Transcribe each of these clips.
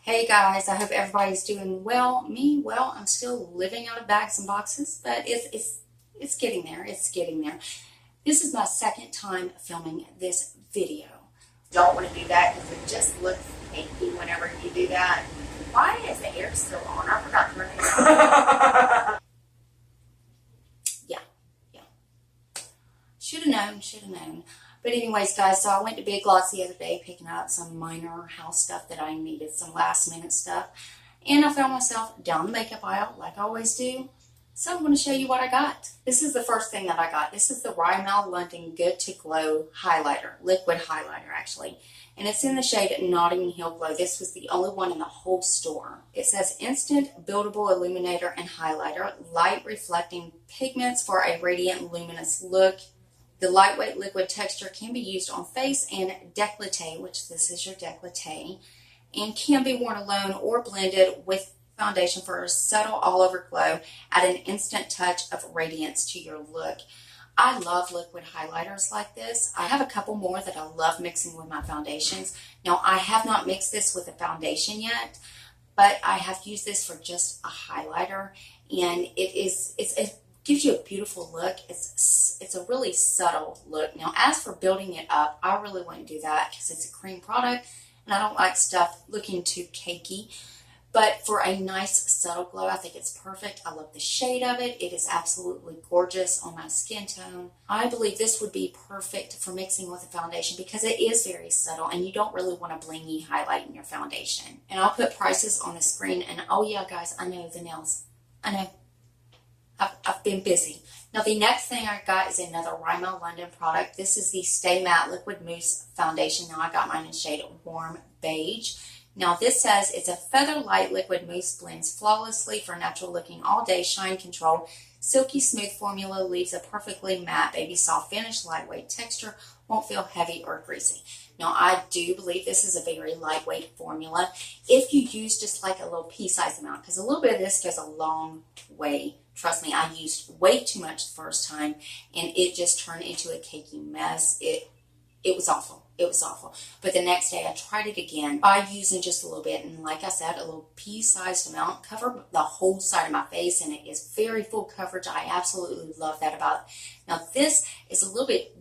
Hey guys, I hope everybody's doing well. Me, well, I'm still living out of bags and boxes, but it's getting there. It's getting there. This is my second time filming this video. Don't want to do that because it just looks pinky whenever you do that. Why is the air still on? I forgot to turn it on. Yeah. Should have known. But anyways, guys, so I went to Big Lots the other day picking up some minor house stuff that I needed, some last minute stuff. And I found myself down the makeup aisle like I always do. So I'm going to show you what I got. This is the first thing that I got. This is the Rimmel London Good to Glow highlighter, liquid highlighter actually. And it's in the shade Notting Hill Glow. This was the only one in the whole store. It says Instant Buildable Illuminator and Highlighter, light reflecting pigments for a radiant luminous look. The lightweight liquid texture can be used on face and décolleté, which this is your décolleté, and can be worn alone or blended with foundation for a subtle all-over glow, add an instant touch of radiance to your look. I love liquid highlighters like this. I have a couple more that I love mixing with my foundations. Now, I have not mixed this with a foundation yet, but I have used this for just a highlighter, and it gives you a beautiful look. It's a really subtle look. Now, as for building it up, I really wouldn't do that because it's a cream product, and I don't like stuff looking too cakey. But for a nice subtle glow, I think it's perfect. I love the shade of it. It is absolutely gorgeous on my skin tone. I believe this would be perfect for mixing with a foundation because it is very subtle and you don't really want a blingy highlight in your foundation. And I'll put prices on the screen. And oh yeah, guys, I know the nails. I know. I've been busy. Now, the next thing I got is another Rimmel London product. This is the Stay Matte Liquid Mousse Foundation. Now, I got mine in shade Warm Beige. Now, this says it's a feather light liquid mousse, blends flawlessly for natural looking all day, shine control. Silky smooth formula leaves a perfectly matte, baby soft finish, lightweight texture, won't feel heavy or greasy. Now, I do believe this is a very lightweight formula if you use just like a little pea-sized amount, because a little bit of this goes a long way. Trust me, I used way too much the first time, and it just turned into a cakey mess. It was awful. It was awful. But the next day I tried it again by using just a little bit. And like I said, a little pea-sized amount covered the whole side of my face. And it is very full coverage. I absolutely love that about it. Now this is a little bit,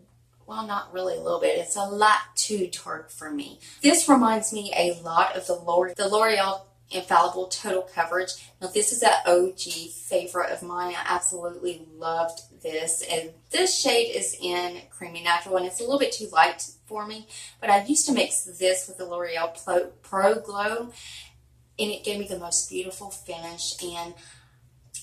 well, not really a little bit. It's a lot too dark for me. This reminds me a lot of the L'Oreal Infallible Total Coverage. Now this is an OG favorite of mine. I absolutely loved this, and this shade is in Creamy Natural, and it's a little bit too light for me, but I used to mix this with the L'Oreal Pro Glow, and it gave me the most beautiful finish. And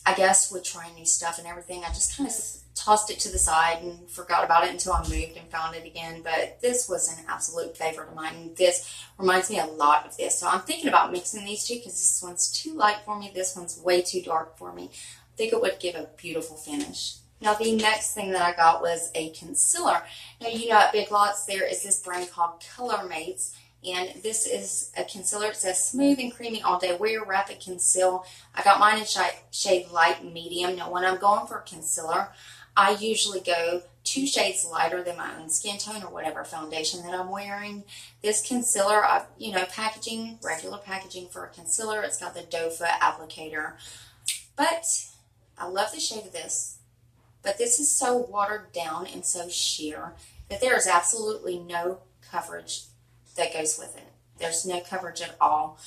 I guess with trying new stuff and everything, I just kind of tossed it to the side and forgot about it until I moved and found it again. But this was an absolute favorite of mine. And this reminds me a lot of this. So I'm thinking about mixing these two because this one's too light for me. This one's way too dark for me. I think it would give a beautiful finish. Now, the next thing that I got was a concealer. Now, you know, at Big Lots, there is this brand called Color Mates. And this is a concealer. It says smooth and creamy all day wear, rapid conceal. I got mine in shade light medium. Now, when I'm going for a concealer, I usually go 2 shades lighter than my own skin tone or whatever foundation that I'm wearing. This concealer, packaging, regular packaging for a concealer. It's got the doe foot applicator. But I love the shade of this. But this is so watered down and so sheer that there is absolutely no coverage that goes with it. There's no coverage at all.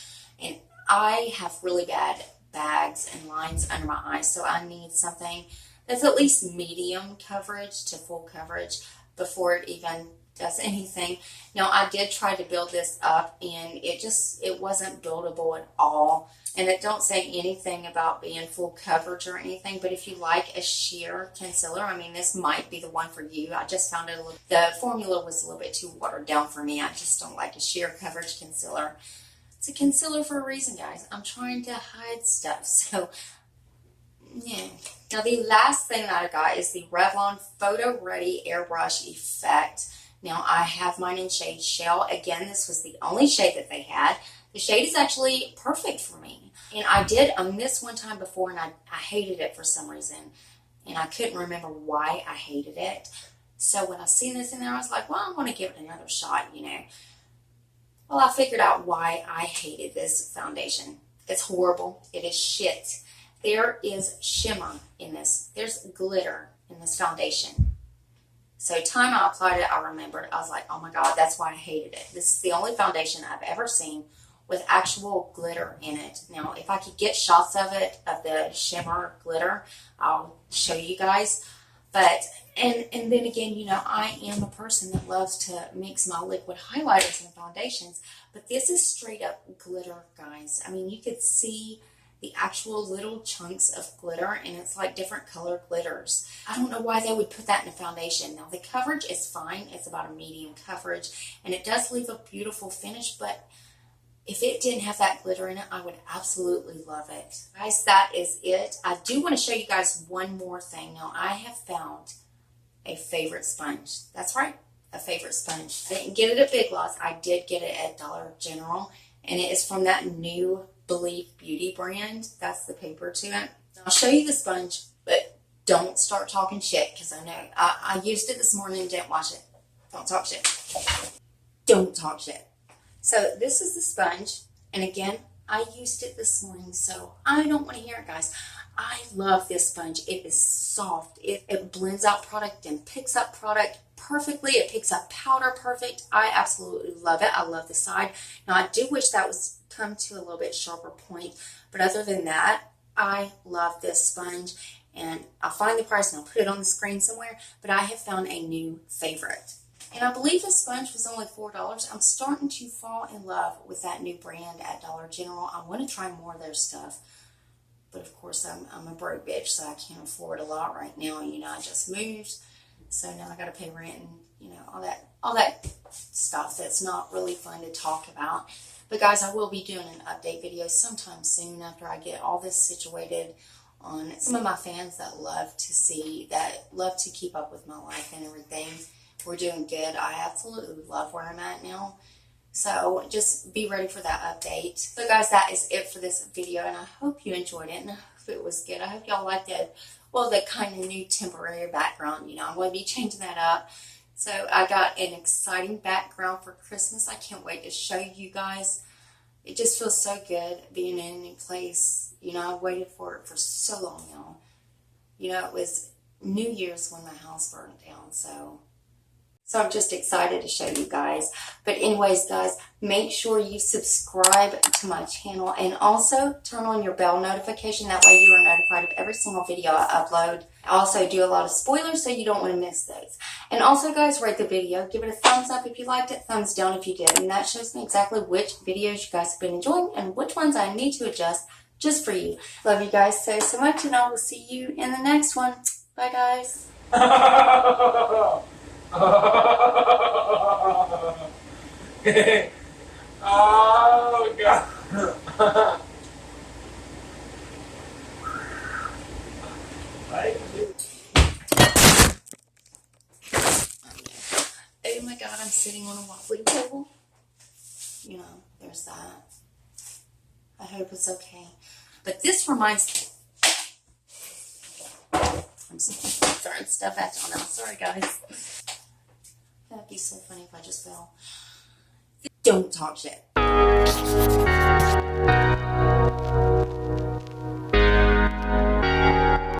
And I have really bad bags and lines under my eyes, so I need something that's at least medium coverage to full coverage before it even does anything. Now, I did try to build this up, and it wasn't buildable at all. And it don't say anything about being full coverage or anything, but if you like a sheer concealer, I mean, this might be the one for you. I just found it the formula was a little bit too watered down for me. I just don't like a sheer coverage concealer. It's a concealer for a reason, guys. I'm trying to hide stuff, so yeah. Now, the last thing that I got is the Revlon Photo Ready Airbrush Effect. Now, I have mine in shade Shell. Again, this was the only shade that they had. The shade is actually perfect for me. And I did own this one time before, and I hated it for some reason. And I couldn't remember why I hated it. So when I seen this in there, I was like, well, I want to give it another shot, you know. Well, I figured out why I hated this foundation. It's horrible. It is shit. There is shimmer in this. There's glitter in this foundation. So time I applied it, I remembered. I was like, oh my God, that's why I hated it. This is the only foundation I've ever seen with actual glitter in it. Now, if I could get shots of it, of the shimmer glitter, I'll show you guys. But, and then again, you know, I am a person that loves to mix my liquid highlighters and foundations. But this is straight up glitter, guys. I mean, you could see the actual little chunks of glitter, and it's like different color glitters. I don't know why they would put that in a foundation. Now, the coverage is fine. It's about a medium coverage, and it does leave a beautiful finish, but if it didn't have that glitter in it, I would absolutely love it. Guys, that is it. I do want to show you guys one more thing. Now, I have found a favorite sponge. That's right, a favorite sponge. I didn't get it at Big Lots. I did get it at Dollar General, and it is from that new Believe Beauty brand. That's the paper to it. I'll show you the sponge, but don't start talking shit, because I know I used it this morning and didn't wash it. Don't talk shit. Don't talk shit. So this is the sponge, and again, I used it this morning, so I don't want to hear it, guys. I love this sponge. It is soft. It blends out product and picks up product perfectly. It picks up powder perfect. I absolutely love it. I love the side. Now, I do wish that was come to a little bit sharper point, but other than that, I love this sponge, and I'll find the price and I'll put it on the screen somewhere, but I have found a new favorite. And I believe this sponge was only $4. I'm starting to fall in love with that new brand at Dollar General. I want to try more of their stuff. But of course, I'm a broke bitch, so I can't afford a lot right now. You know, I just moved, so now I got to pay rent and, you know, all that stuff that's not really fun to talk about. But guys, I will be doing an update video sometime soon after I get all this situated on some of my fans that love to keep up with my life and everything. We're doing good. I absolutely love where I'm at now. So just be ready for that update. So guys, that is it for this video, and I hope you enjoyed it, and I hope it was good. I hope y'all liked it. Well, the kind of new temporary background, you know, I'm going to be changing that up. So I got an exciting background for Christmas. I can't wait to show you guys. It just feels so good being in a new place. You know, I waited for it for so long now. You know, it was New Year's when my house burned down, so I'm just excited to show you guys. But anyways, guys, make sure you subscribe to my channel and also turn on your bell notification. That way you are notified of every single video I upload. I also do a lot of spoilers, so you don't want to miss those. And also, guys, rate the video. Give it a thumbs up if you liked it, thumbs down if you did. And that shows me exactly which videos you guys have been enjoying and which ones I need to adjust just for you. Love you guys so much, and I will see you in the next one. Bye, guys. Oh, God. Oh my God, I'm sitting on a wobbly table. You know, there's that. I hope it's okay. But this reminds me. I'm throwing stuff at y'all now. Sorry, guys. That'd be so funny if I just fell. Don't talk shit.